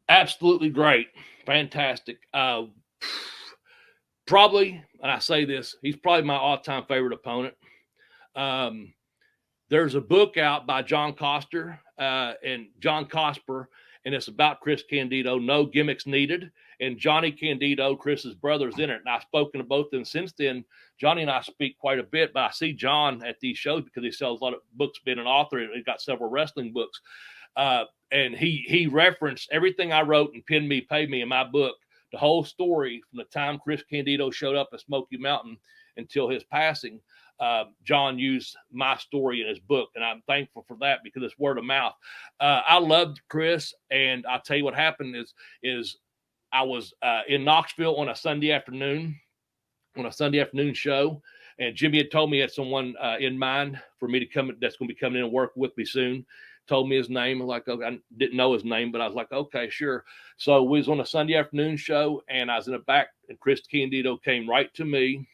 Absolutely great. Fantastic. Probably, and I say this, he's probably my all-time favorite opponent. Um, there's a book out by John Coster and John Cosper, and it's about Chris Candido, No Gimmicks Needed. And Johnny Candido, Chris's brother, is in it. And I've spoken to both of them since then. Johnny and I speak quite a bit, but I see John at these shows because he sells a lot of books, being an author, and he's got several wrestling books. And he referenced everything I wrote and Pin Me, Pay Me in my book, the whole story from the time Chris Candido showed up at Smoky Mountain until his passing. John used my story in his book, and I'm thankful for that because it's word of mouth. I loved Chris, and I'll tell you what happened is I was in Knoxville on a Sunday afternoon show, and Jimmy had told me he had someone in mind for me to come that's going to be coming in and work with me soon. Told me his name. Like, okay, I didn't know his name, but I was like, okay, sure. So we was on a Sunday afternoon show, and I was in the back, and Chris Candido came right to me.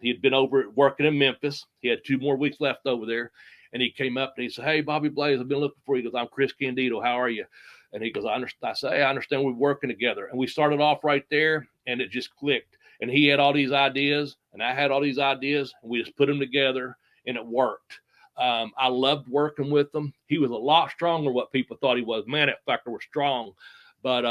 He had been over working in Memphis. He had 2 more weeks left over there. And he came up and he said, "Hey, Bobby Blaze, I've been looking for you." He goes, "I'm Chris Candido. How are you?" And he goes, I understand. I say, "Hey, I understand we're working together." And we started off right there, and it just clicked. And he had all these ideas, and I had all these ideas, and we just put them together, and it worked. I loved working with him. He was a lot stronger than what people thought he was. Man, that fucker was strong. But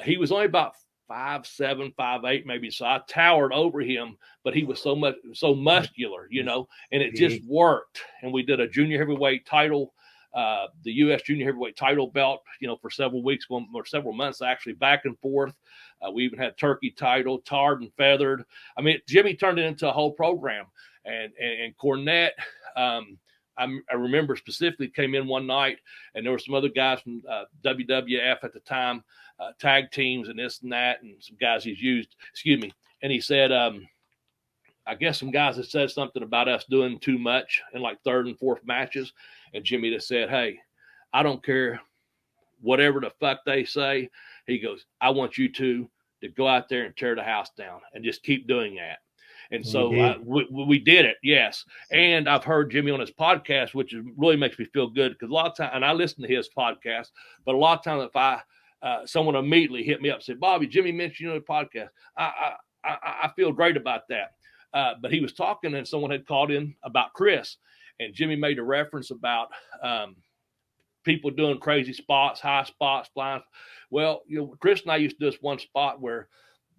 he was only about 5'7", 5'8", maybe. So I towered over him, but he was so muscular, and it just worked. And we did a junior heavyweight title, the U.S. junior heavyweight title belt, for several weeks or several months, actually, back and forth. We even had turkey title, tarred and feathered. I mean, Jimmy turned it into a whole program. And Cornette, I remember specifically came in one night, and there were some other guys from WWF at the time, tag teams and this and that, and some guys he's used, and he said, I guess some guys had said something about us doing too much in like 3rd and 4th matches, and Jimmy just said, "Hey, I don't care whatever the fuck they say." He goes, "I want you to go out there and tear the house down and just keep doing that." And so we did it, yes. And I've heard Jimmy on his podcast, which really makes me feel good, because a lot of times, and I listen to his podcast, but a lot of times if someone immediately hit me up and said, "Bobby, Jimmy mentioned you on the podcast," I feel great about that. But he was talking, and someone had called in about Chris, and Jimmy made a reference about people doing crazy spots, high spots, flying. Well, Chris and I used to do this one spot where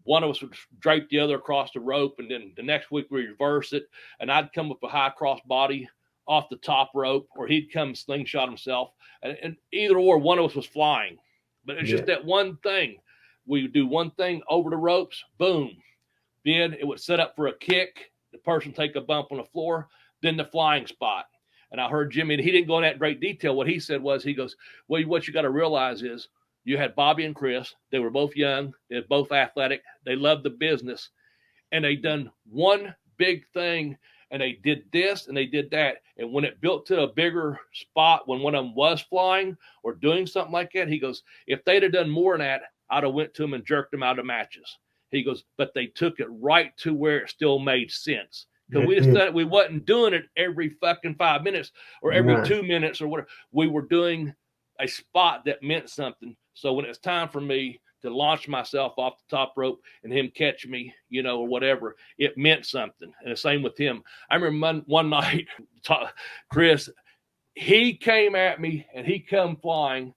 one of us would drape the other across the rope, and then the next week we reverse it, and I'd come up a high cross body off the top rope, or he'd come slingshot himself, and either or, one of us was flying. But it's just that one thing. We would do one thing over the ropes, boom. Then it would set up for a kick, the person take a bump on the floor, then the flying spot. And I heard Jimmy, and he didn't go in that great detail. What he said was, he goes, "Well, what you got to realize is, you had Bobby and Chris. They were both young. They were both athletic. They loved the business. And they done one big thing, and they did this and they did that. And when it built to a bigger spot, when one of them was flying or doing something like that," he goes, "if they'd have done more than that, I'd have went to them and jerked them out of matches." He goes, "But they took it right to where it still made sense." Because we wasn't doing it every fucking 5 minutes or every 2 minutes or whatever. We were doing a spot that meant something. So when it's time for me to launch myself off the top rope and him catch me, or whatever, it meant something. And the same with him. I remember one night, Chris, he came at me and he come flying.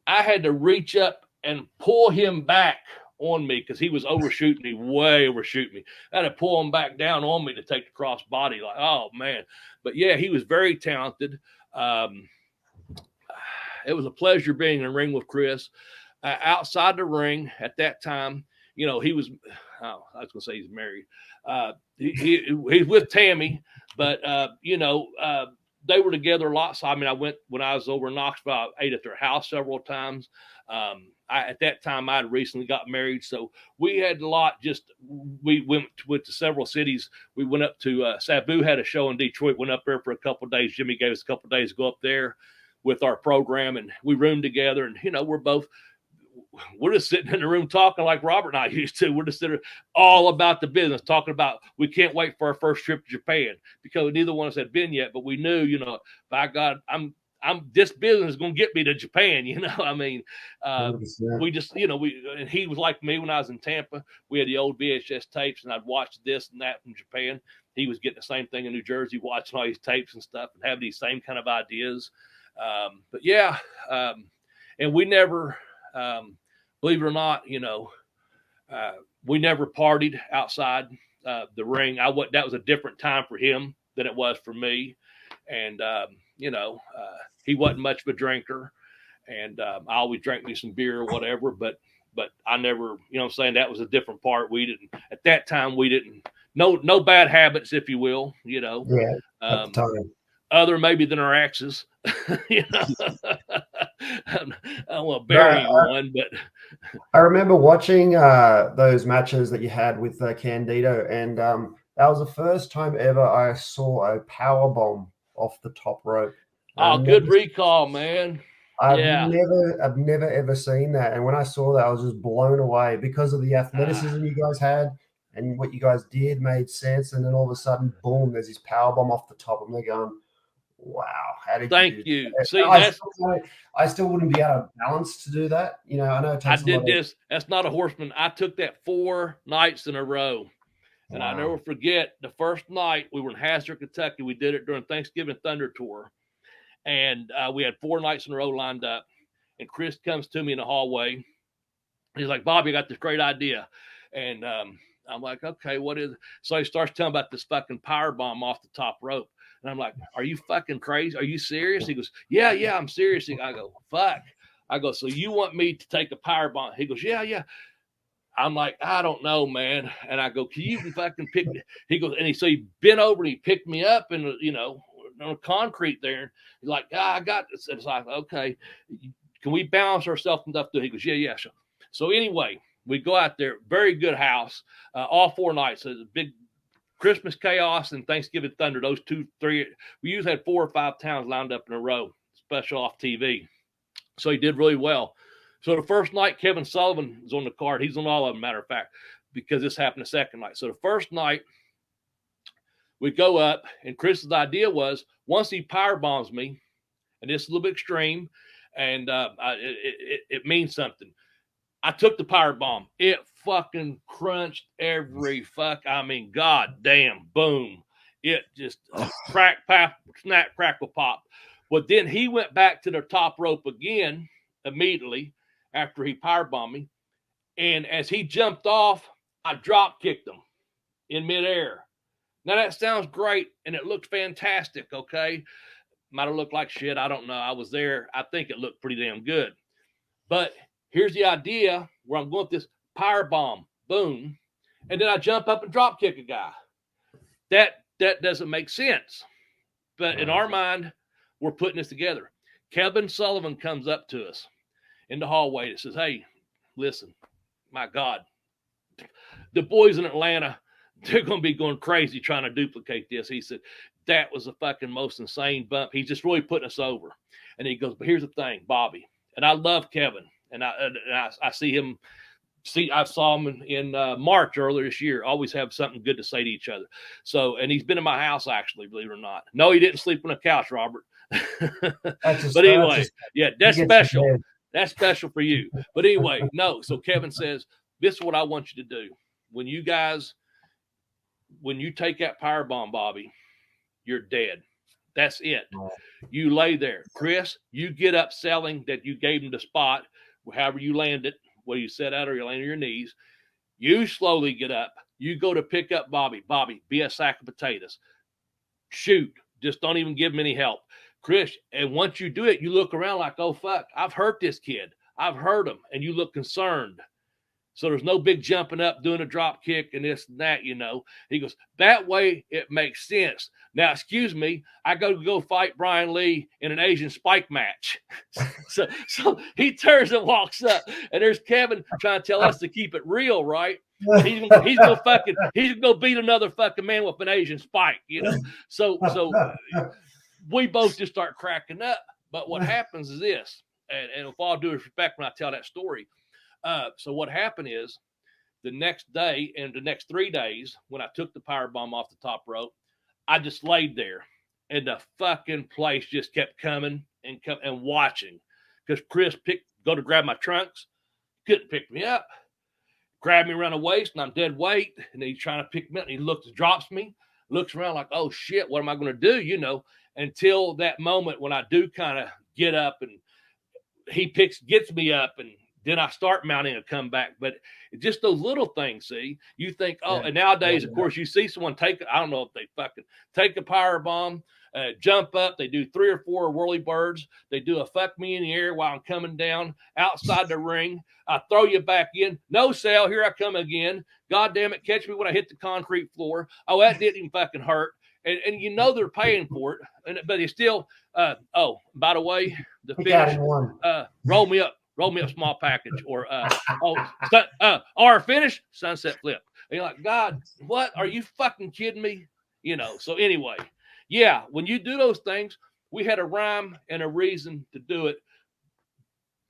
I had to reach up and pull him back on me because he was overshooting me, way overshooting me. I had to pull him back down on me to take the cross body. Like, oh, man. But, yeah, he was very talented. It was a pleasure being in the ring with Chris. Outside the ring at that time, he was, I was going to say he's married. He's with Tammy, but, they were together a lot. So, I mean, when I was over in Knoxville, I ate at their house several times. At that time, I had recently got married. So we had a lot, we went to several cities. We went up to, Sabu had a show in Detroit, went up there for a couple of days. Jimmy gave us a couple of days to go up there with our program, and we roomed together, and we're just sitting in the room talking like Robert and I used to. We're just sitting all about the business, talking about we can't wait for our first trip to Japan, because neither one of us had been yet, but we knew, by God, this business is going to get me to Japan. You know, I mean, we just, you know, and he was like me when I was in Tampa. We had the old VHS tapes, and I'd watch this and that from Japan. He was getting the same thing in New Jersey, watching all these tapes and stuff, and having these same kind of ideas. But yeah, and we never, believe it or not, you know, we never partied outside the ring. That was a different time for him than it was for me. And, you know, he wasn't much of a drinker, and I always drank me some beer or whatever, but I never, you know what I'm saying? That was a different part. At that time, we didn't, no bad habits, if you will, you know, at the time. Other maybe than our exes, you know. I don't want to bury anyone, but I remember watching those matches that you had with Candido, and that was the first time ever I saw a power bomb off the top rope. Oh, good recall, man. I've never ever seen that, and when I saw that, I was just blown away because of the athleticism you guys had, and what you guys did made sense. And then all of a sudden, boom! There's this power bomb off the top, and they're going, "Wow, how did Thank you." See, I still wouldn't be able to balance to do that. You know, I know it takes That's not a horseman. I took that 4 nights in a row. And I'll never forget the first night we were in Hazard, Kentucky. We did it during Thanksgiving Thunder Tour. And we had 4 nights in a row lined up. And Chris comes to me in the hallway. He's like, "Bobby, I got this great idea." And I'm like, "Okay, what is it?" So he starts telling about this fucking power bomb off the top rope. And I'm like, "Are you fucking crazy? Are you serious?" He goes, Yeah, I'm serious. I go, "Fuck." I go, "So you want me to take a power bomb?" He goes, Yeah. I'm like, "I don't know, man." And I go, "Can you even fucking pick me?" He goes, so he bent over and he picked me up and, you know, on concrete there. He's like, I got this. And it's like, "Okay, can we balance ourselves and stuff?" He goes, Yeah. So anyway, we go out there, very good house, all 4 nights. So it's a big Christmas Chaos and Thanksgiving Thunder, those 2, 3. We usually had 4 or 5 towns lined up in a row, special off TV. So he did really well. So the first night, Kevin Sullivan was on the card. He's on all of them, matter of fact, because this happened the second night. So the first night, we go up, and Chris's idea was, once he power bombs me, and this is a little bit extreme, and it means something. I took the power bomb. It fucking crunched every god damn, boom. It just crack, pop, snap, crackle, pop. But then he went back to the top rope again immediately after he power bombed me. And as he jumped off, I drop kicked him in midair. Now that sounds great and it looked fantastic, okay? Might have looked like shit. I don't know. I was there. I think it looked pretty damn good. But here's the idea where I'm going with this power bomb, boom, and then I jump up and drop kick a guy. That doesn't make sense. But in our mind, we're putting this together. Kevin Sullivan comes up to us in the hallway and says, "Hey, listen, my God, the boys in Atlanta, they're going to be going crazy trying to duplicate this." He said, "That was the fucking most insane bump. He's just really putting us over." And he goes, "But here's the thing, Bobby." And I love Kevin. And I see him. I saw him in March earlier this year. Always have something good to say to each other. So, and he's been in my house actually, believe it or not. No, he didn't sleep on a couch, Robert. But anyway, yeah, that's special. That's special for you. But anyway, no. So Kevin says, "This is what I want you to do. When you take that power bomb, Bobby, you're dead. That's it. You lay there. Chris, you get up selling that you gave him the spot, however you land it, whether you set out or you land on your knees. You slowly get up. You go to pick up Bobby. Bobby, be a sack of potatoes. Shoot. Just don't even give him any help. Chris, and once you do it, you look around like, oh, fuck, I've hurt this kid. I've hurt him." And you look concerned. So there's no big jumping up, doing a drop kick and this and that, you know. He goes, "That way it makes sense. Now, excuse me, I go fight Brian Lee in an Asian spike match." So he turns and walks up, and there's Kevin trying to tell us to keep it real, right? He's gonna beat another fucking man with an Asian spike, you know. So we both just start cracking up. But what happens is this, and with all due respect when I tell that story. So what happened is the next day and the next 3 days, when I took the power bomb off the top rope, I just laid there and the fucking place just kept coming and come and watching, because Chris go to grab my trunks, couldn't pick me up, grabbed me around the waist, and I'm dead weight, and he's trying to pick me up, and he drops me, looks around like, oh shit, what am I going to do? You know, until that moment when I do kind of get up and he gets me up, and then I start mounting a comeback. But just those little things, see, you think, oh, and nowadays, of course, you see someone take, I don't know if they fucking take a power bomb, jump up, they do 3 or 4 whirly birds, they do a fuck me in the air while I'm coming down outside the ring. I throw you back in. No sale, here I come again. God damn it, catch me when I hit the concrete floor. Oh, that didn't even fucking hurt. And you know they're paying for it, but it's still, oh, by the way, the finish, roll me up small package, or finish, sunset flip. And you're like, God, what? Are you fucking kidding me? You know, so anyway, yeah, when you do those things, we had a rhyme and a reason to do it.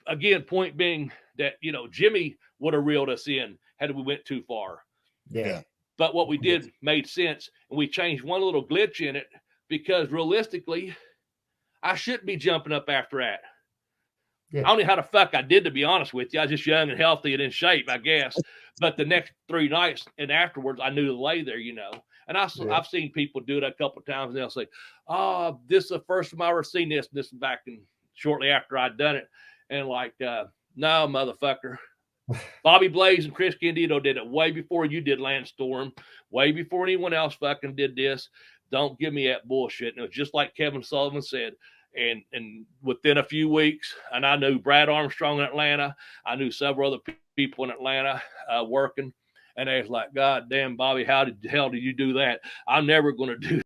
Again, point being that, you know, Jimmy would have reeled us in had we went too far. Yeah. But what we did made sense, and we changed one little glitch in it, because realistically, I shouldn't be jumping up after that. Yeah. I don't know how the fuck I did, to be honest with you. I was just young and healthy and in shape, I guess. But the next 3 nights and afterwards, I knew to lay there, you know. And I've seen people do it a couple of times, and they'll say, oh, this is the first time I ever seen this. This back in shortly after I'd done it. And like, no, motherfucker. Bobby Blaze and Chris Candido did it way before you did, Lance Storm, way before anyone else fucking did this. Don't give me that bullshit. And it was just like Kevin Sullivan said. And within a few weeks, and I knew Brad Armstrong in Atlanta, I knew several other people in Atlanta working, and they was like, God damn, Bobby, how the hell did you do that? I'm never going to do